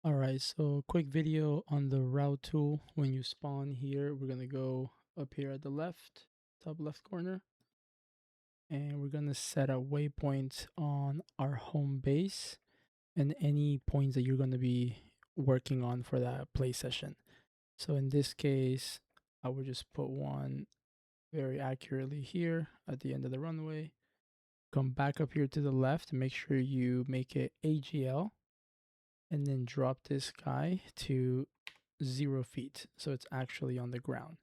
All right, so quick video on the route tool. When you spawn here, we're gonna go up here at the left, top left corner, and we're gonna set a waypoint on our home base and any points that you're gonna be working on for that play session. So in this case, I would just put one very accurately here at the end of the runway. Come back up here to the left, make sure you make it AGL, and then drop this guy to 0 feet, so it's actually on the ground.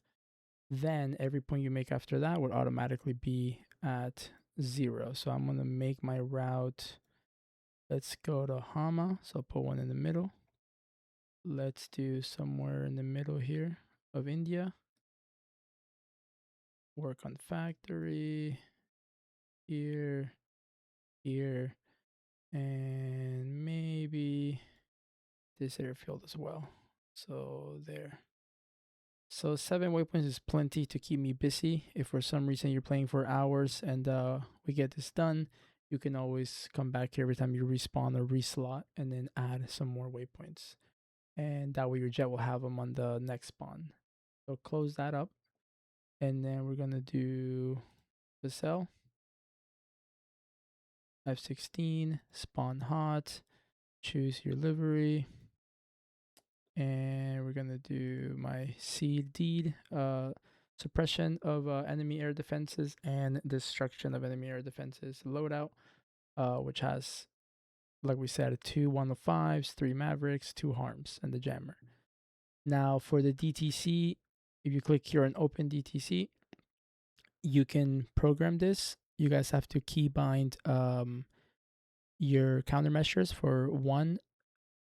Then every point you make after that would automatically be at 0. So I'm gonna make my route. Let's go to Hama, so I'll put one in the middle. Let's do somewhere in the middle here of India. Work on factory here, here, and maybe this airfield as well. So there. So 7 waypoints is plenty to keep me busy. If for some reason you're playing for hours and we get this done, you can always come back here every time you respawn or reslot and then add some more waypoints. And that way your jet will have them on the next spawn. So close that up. And then we're going to do the cell. F-16, spawn hot, choose your livery. And we're gonna do my seed deed, suppression of enemy air defenses and destruction of enemy air defenses loadout, which has, like we said, 2 105s, 3 Mavericks, 2 Harms, and the jammer. Now for the DTC, if you click here on open DTC, you can program this. You guys have to keybind your countermeasures for 1,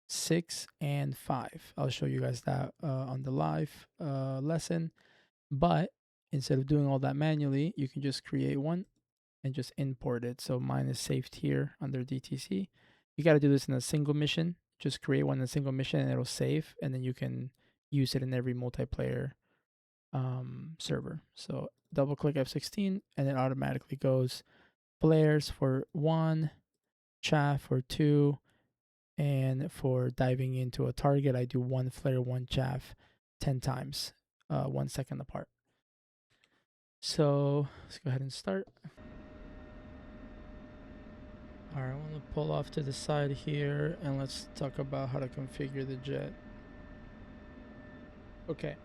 6, and 5. I'll show you guys that on the live lesson. But instead of doing all that manually, you can just create one and just import it. So mine is saved here under DTC. You got to do this in a single mission. Just create one in a single mission and it'll save. And then you can use it in every multiplayer server. So double click F-16 and it automatically goes flares for 1, chaff for 2, and for diving into a target, I do 1 flare, 1 chaff 10 times, 1 second apart. So let's go ahead and start. All right, I want to pull off to the side here and let's talk about how to configure the jet. Okay,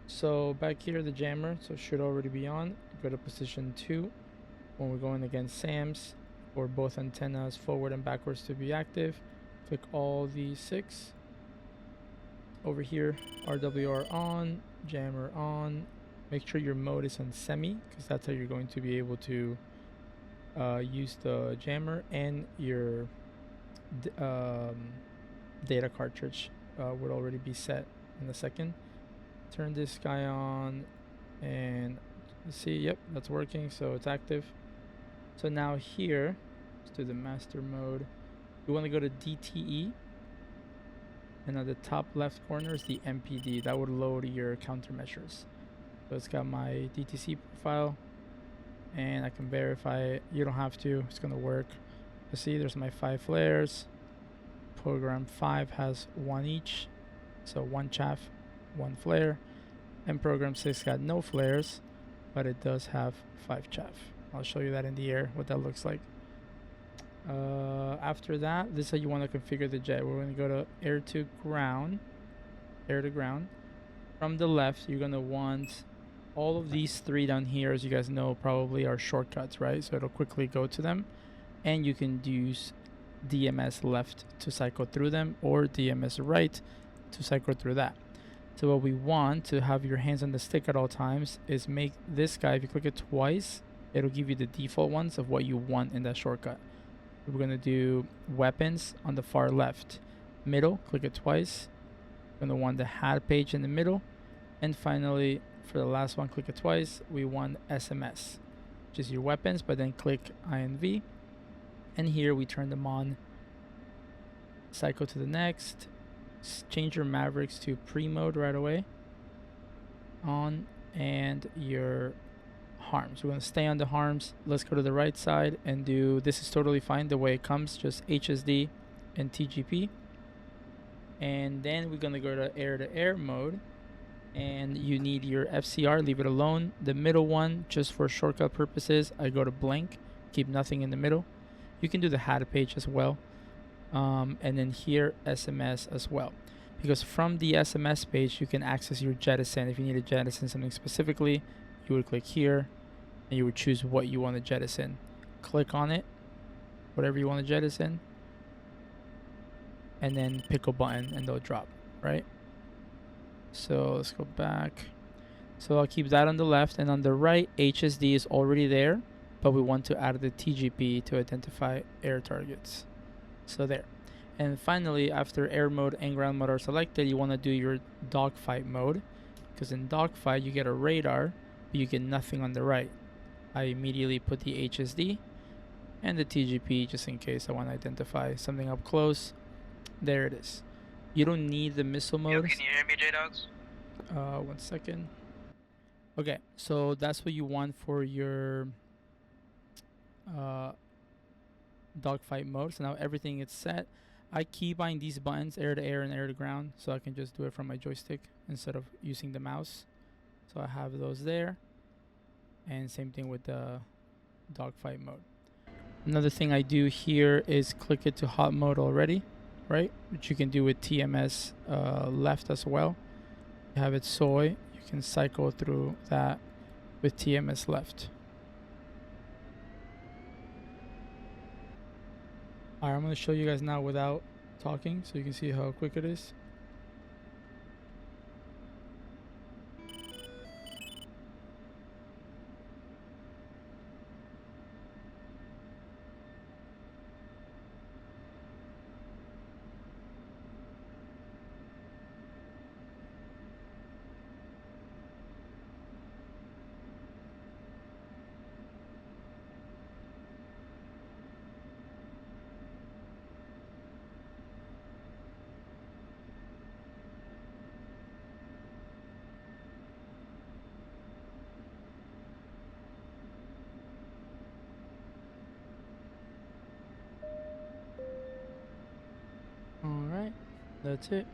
so back here, the jammer, so should already be on. Go to position 2 when we're going against SAMs for both antennas forward and backwards to be active. Click all these 6. Over here, RWR on, jammer on. Make sure your mode is on semi, because that's how you're going to be able to use the jammer, and your data cartridge would already be set in a second. Turn this guy on and see, yep, that's working, so it's active. So now here, let's do the master mode. You want to go to DTE, and at the top left corner is the MPD. That would load your countermeasures. So it's got my DTC profile, and I can verify it. You don't have to, it's gonna work. You see, there's my 5 flares. Program 5 has 1 each, so 1 chaff, 1 flare. And program 6 got no flares, but it does have 5 chaff. I'll show you that in the air, what that looks like. After that, this is how you want to configure the jet. We're going to go to air to ground. From the left, you're going to want all of these 3 down here, as you guys know, probably are shortcuts, right? So it'll quickly go to them, and you can use DMS left to cycle through them, or DMS right to cycle through that. So what we want to have your hands on the stick at all times is make this guy, if you click it twice, it'll give you the default ones of what you want in that shortcut. We're going to do weapons on the far left. Middle, click it twice. We're going to want the HAD page in the middle. And finally, for the last one, click it twice. We want SMS, which is your weapons, but then click INV. And here we turn them on. Cycle to the next. Change your Mavericks to pre-mode right away. On. And your harms. We're going to stay on the harms. Let's go to the right side and do, this is totally fine the way it comes, just HSD and TGP. And then we're gonna go to air mode, and you need your FCR, leave it alone. The middle one, just for shortcut purposes, I go to blank, keep nothing in the middle. You can do the HAD page as well. And then here SMS as well, because from the SMS page you can access your jettison. If you need to jettison something specifically, you would click here and you would choose what you want to jettison. Click on it, whatever you want to jettison, and then pick a button and they'll drop, right? So let's go back. So I'll keep that on the left, and on the right HSD is already there, but we want to add the TGP to identify air targets. So there. And finally, after air mode and ground mode are selected, you want to do your dogfight mode, because in dogfight you get a radar, but you get nothing on the right. I immediately put the HSD and the TGP just in case I want to identify something up close. There it is. You don't need the missile mode. Can you hear me, J-Dogs? 1 second. Okay, so that's what you want for your dogfight mode. So now everything is set. I keybinding these buttons, air to air and air to ground, so I can just do it from my joystick instead of using the mouse. So I have those there, and same thing with the dogfight mode. Another thing I do here is click it to hot mode already, right? Which you can do with TMS left as well. You have it soy, you can cycle through that with TMS left. Alright, I'm going to show you guys now without talking so you can see how quick it is. Alright, that's it.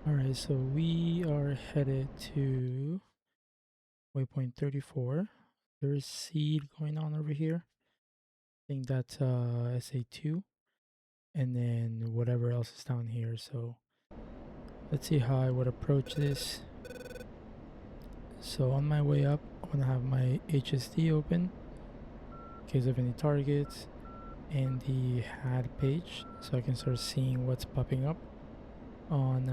Alright, so we are headed to waypoint 34. There is seed going on over here. I think that's SA2. And then whatever else is down here. So let's see how I would approach this. So on my way up, I'm gonna have my HSD open in case of any targets, and the HAD page, so I can start seeing what's popping up on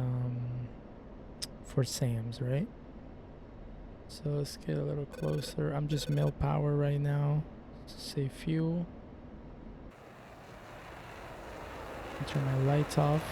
for SAMs, right? So let's get a little closer. I'm just mil power right now. Save fuel. Turn my lights off.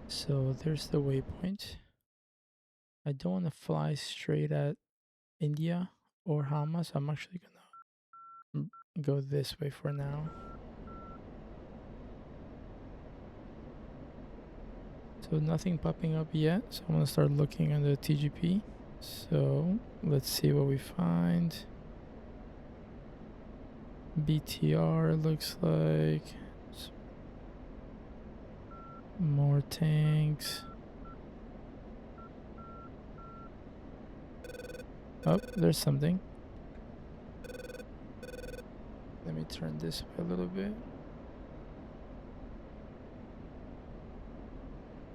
So there's the waypoint. I don't want to fly straight at India or Hama, so I'm actually gonna go this way for now. So nothing popping up yet, so I'm gonna start looking at the TGP. So let's see what we find. BTR looks like. More tanks. Oh, there's something. Let me turn this way a little bit.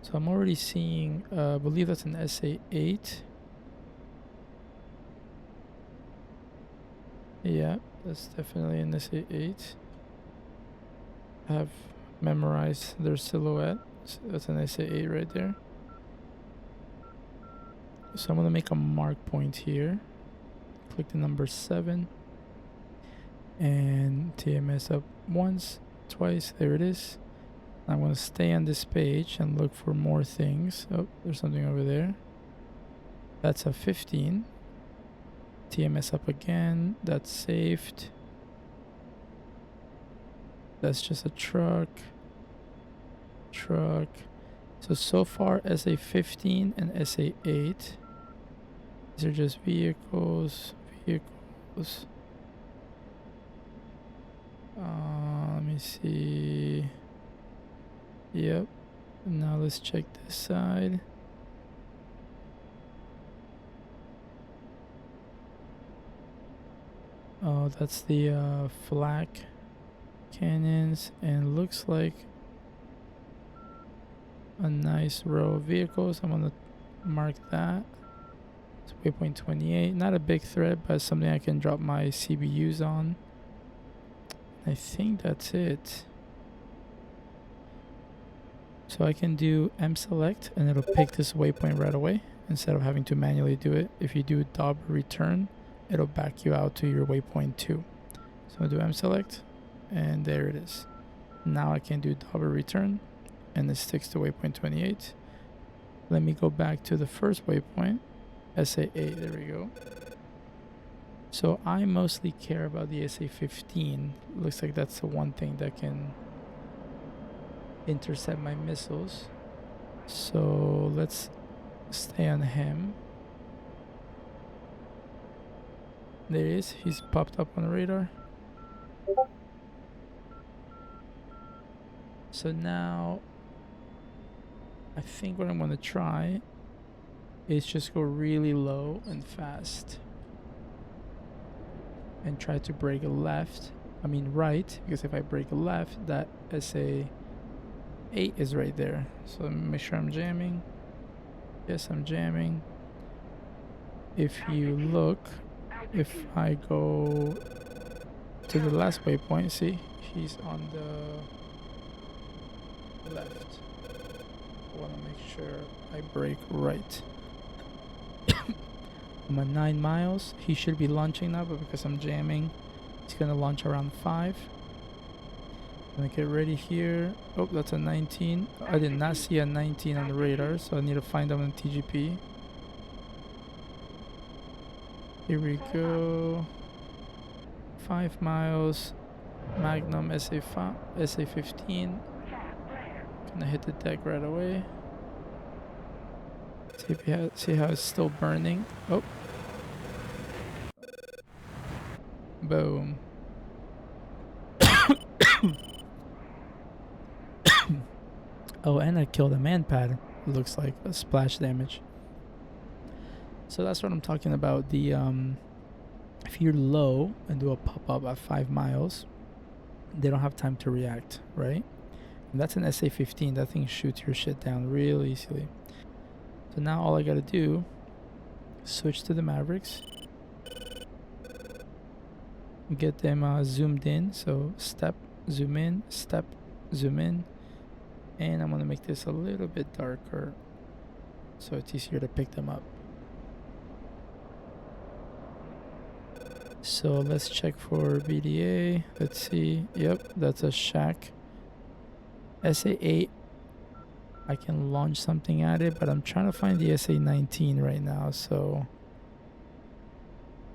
So I'm already seeing, I believe that's an SA-8. Yeah, that's definitely an SA-8. I have memorized their silhouette. So that's an SA-8 right there. So I'm gonna make a mark point here. Click the number 7. And TMS up once, twice, there it is. I'm gonna stay on this page and look for more things. Oh, there's something over there. That's a 15. TMS up again, that's saved. That's just a truck. So far SA-15 and SA-8. These are just vehicles. Let me see. Yep. Now let's check this side. Oh, that's the flak cannons, and looks like a nice row of vehicles. I'm gonna mark that. It's waypoint 28. Not a big threat, but something I can drop my CBUs on. I think that's it. So I can do M select and it'll pick this waypoint right away instead of having to manually do it. If you do double return, it'll back you out to your waypoint 2. So I'll do M select and there it is. Now I can do double return and it sticks to waypoint 28. Let me go back to the first waypoint, SA-8, there we go. So I mostly care about the SA-15. Looks like that's the one thing that can intercept my missiles. So let's stay on him. There he is. He's popped up on the radar. So now I think what I'm going to try is just go really low and fast and try to break a right, because if I break a left, that SA-8 is right there. So let me make sure I'm jamming. Yes, I'm jamming. If you look, if I go to the last waypoint, see, he's on the left. I want to make sure I break right. I'm at 9 miles. He should be launching now, but because I'm jamming, he's gonna launch around 5. I'm gonna get ready here. Oh, that's a 19. I did not see a 19 on the radar, so I need to find them on TGP. Here we go. 5 miles. Magnum SA-15. Gonna hit the deck right away. See how it's still burning. Oh. Boom. Oh, and I killed a man-pad. Looks like a splash damage. So that's what I'm talking about. The if you're low and do a pop-up at 5 miles, they don't have time to react, right? And that's an SA-15. That thing shoots your shit down real easily. So now all I gotta do is switch to the Mavericks. Get them zoomed in. So step, zoom in, step, zoom in. And I'm gonna make this a little bit darker so it's easier to pick them up. So let's check for BDA. Let's see. Yep, that's a shack. SA-8. I can launch something at it, but I'm trying to find the SA-19 right now. So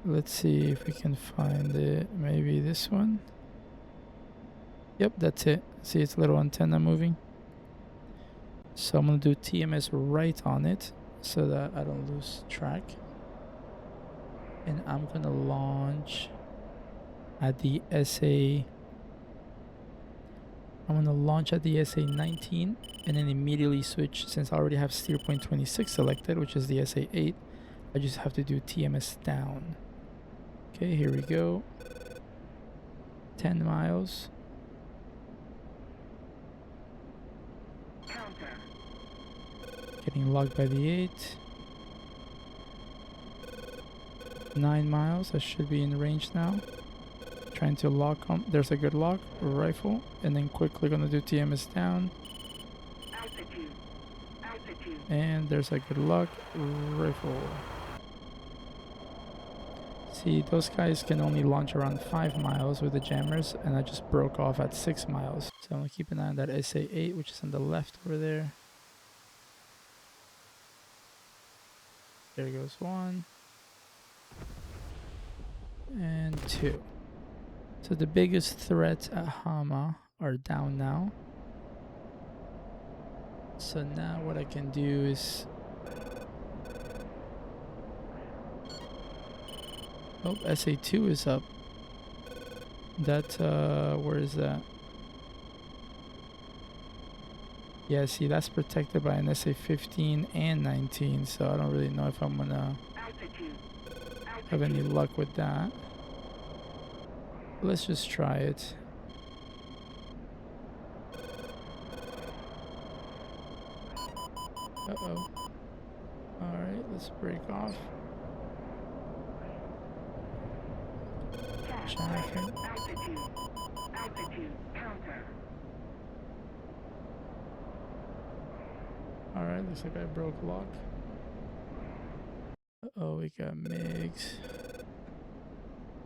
let's see if we can find it. Maybe this one. Yep, that's it. See its little antenna moving. So I'm gonna do TMS right on it so that I don't lose track. And I'm gonna launch at the SA-19 and then immediately switch. Since I already have steer point 26 selected, which is the SA-8, I just have to do TMS down. Okay, here we go. 10 miles. Getting locked by the 8. 9 miles. I should be in range now. Trying to lock on. There's a good lock. Rifle. And then quickly gonna do TMS down. And there's a good lock. Rifle. See, those guys can only launch around 5 miles with the jammers, and I just broke off at 6 miles. So I'm gonna keep an eye on that SA-8, which is on the left over there. There goes 1. And 2. So the biggest threats at Hama are down now. So now what I can do is... Oh, SA-2 is up. That, where is that? Yeah, see, that's protected by an SA-15 and 19, so I don't really know if I'm gonna have any luck with that. Let's just try it. Uh-oh. Alright, let's break off. Chaffing. Alright, looks like I broke lock. Uh-oh, we got MiGs.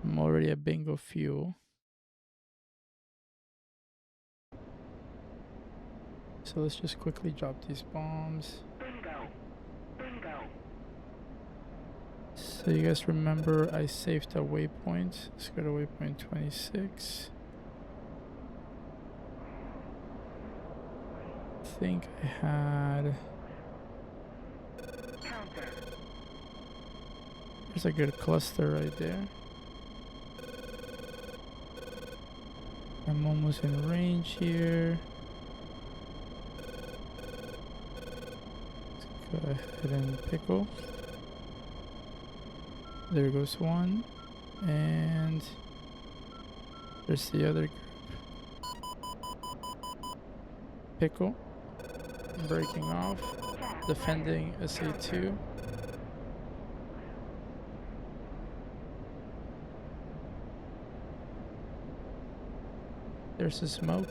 I'm already at bingo fuel. So let's just quickly drop these bombs. So you guys remember I saved a waypoint. Let's go to waypoint 26. I think I had... There's a good cluster right there. I'm almost in range here. Let's go ahead and pickle. There goes 1. And there's the other group. Pickle. Breaking off. Defending SA-2. There's the smoke.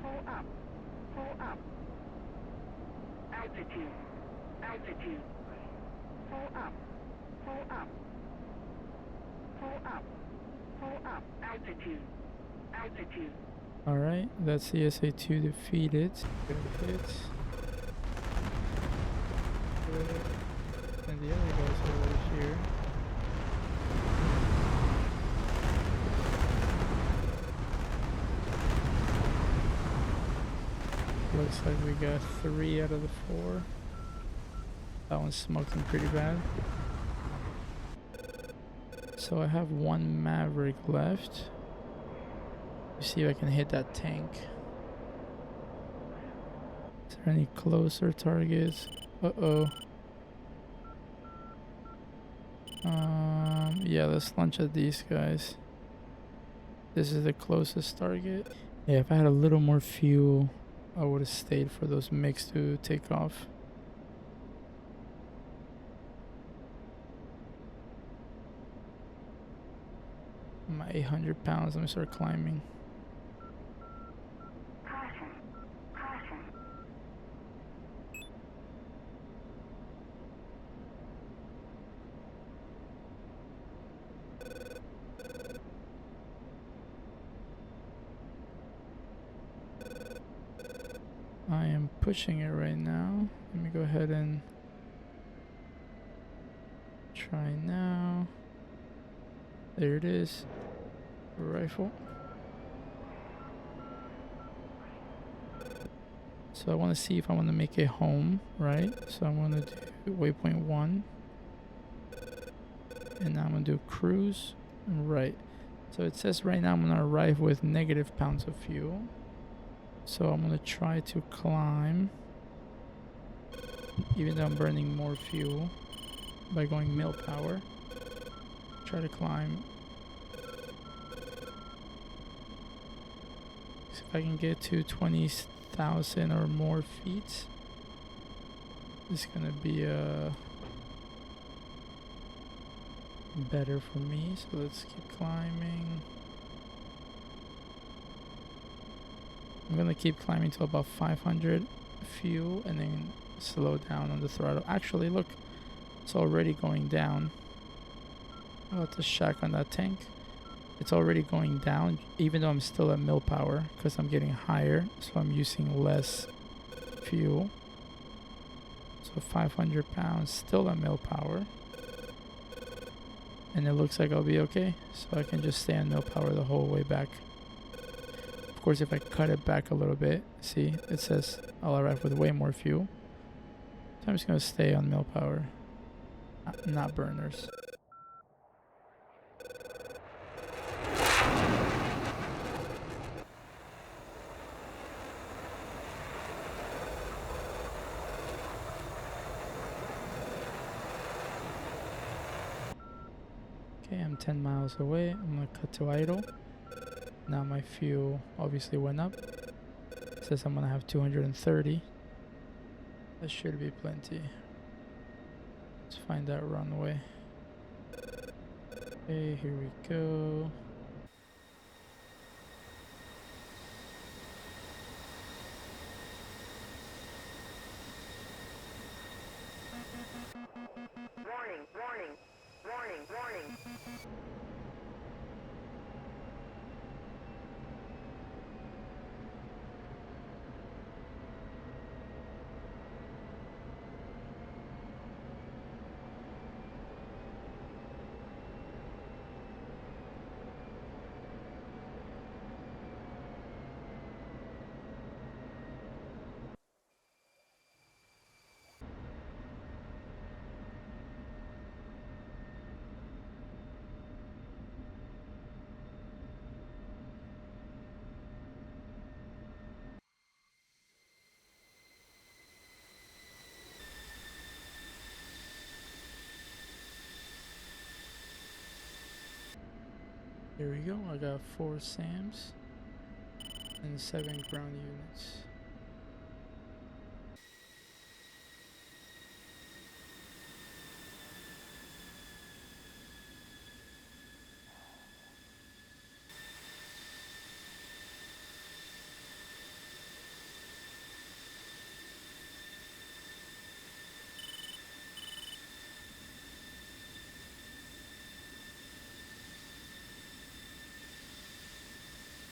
Pull up. Pull up. Altitude. Altitude. Pull up. Pull up. Pull up. Pull up. Altitude. Altitude. Alright, that's the SA-2 defeated. Good hit. And the other guys are over here. Looks like we got 3 out of the 4. That one's smoking pretty bad. So I have 1 Maverick left. Let's see if I can hit that tank. Is there any closer targets? Uh-oh. Yeah, let's launch at these guys. This is the closest target. Yeah, if I had a little more fuel, I would have stayed for those MiGs to take off. I'm at 800 pounds. Let me start climbing. Caution. Caution. I am pushing it right now. Let me go ahead and try now. There it is. Rifle. So I want to see if I want to make it home, right? So I'm going to do waypoint 1. And now I'm going to do cruise. Right. So it says right now I'm going to arrive with negative pounds of fuel. So I'm going to try to climb. Even though I'm burning more fuel. by going mill power. Try to climb. See if I can get to 20,000 or more feet. This is gonna be better for me. So let's keep climbing. I'm gonna keep climbing till about 500 fuel and then slow down on the throttle. Actually, look, it's already going down. About the shack on that tank. It's already going down, even though I'm still at mill power because I'm getting higher, so I'm using less fuel. So 500 pounds, still at mill power. And it looks like I'll be okay, so I can just stay on mill power the whole way back. Of course, if I cut it back a little bit, see, it says I'll arrive with way more fuel. So I'm just gonna stay on mill power, not burners. Okay, I'm 10 miles away. I'm gonna cut to idle. Now my fuel obviously went up. It says I'm gonna have 230. That should be plenty. Let's find that runway. Okay, here we go. Warning, warning, warning, warning. Here we go. I got 4 SAMs and 7 ground units.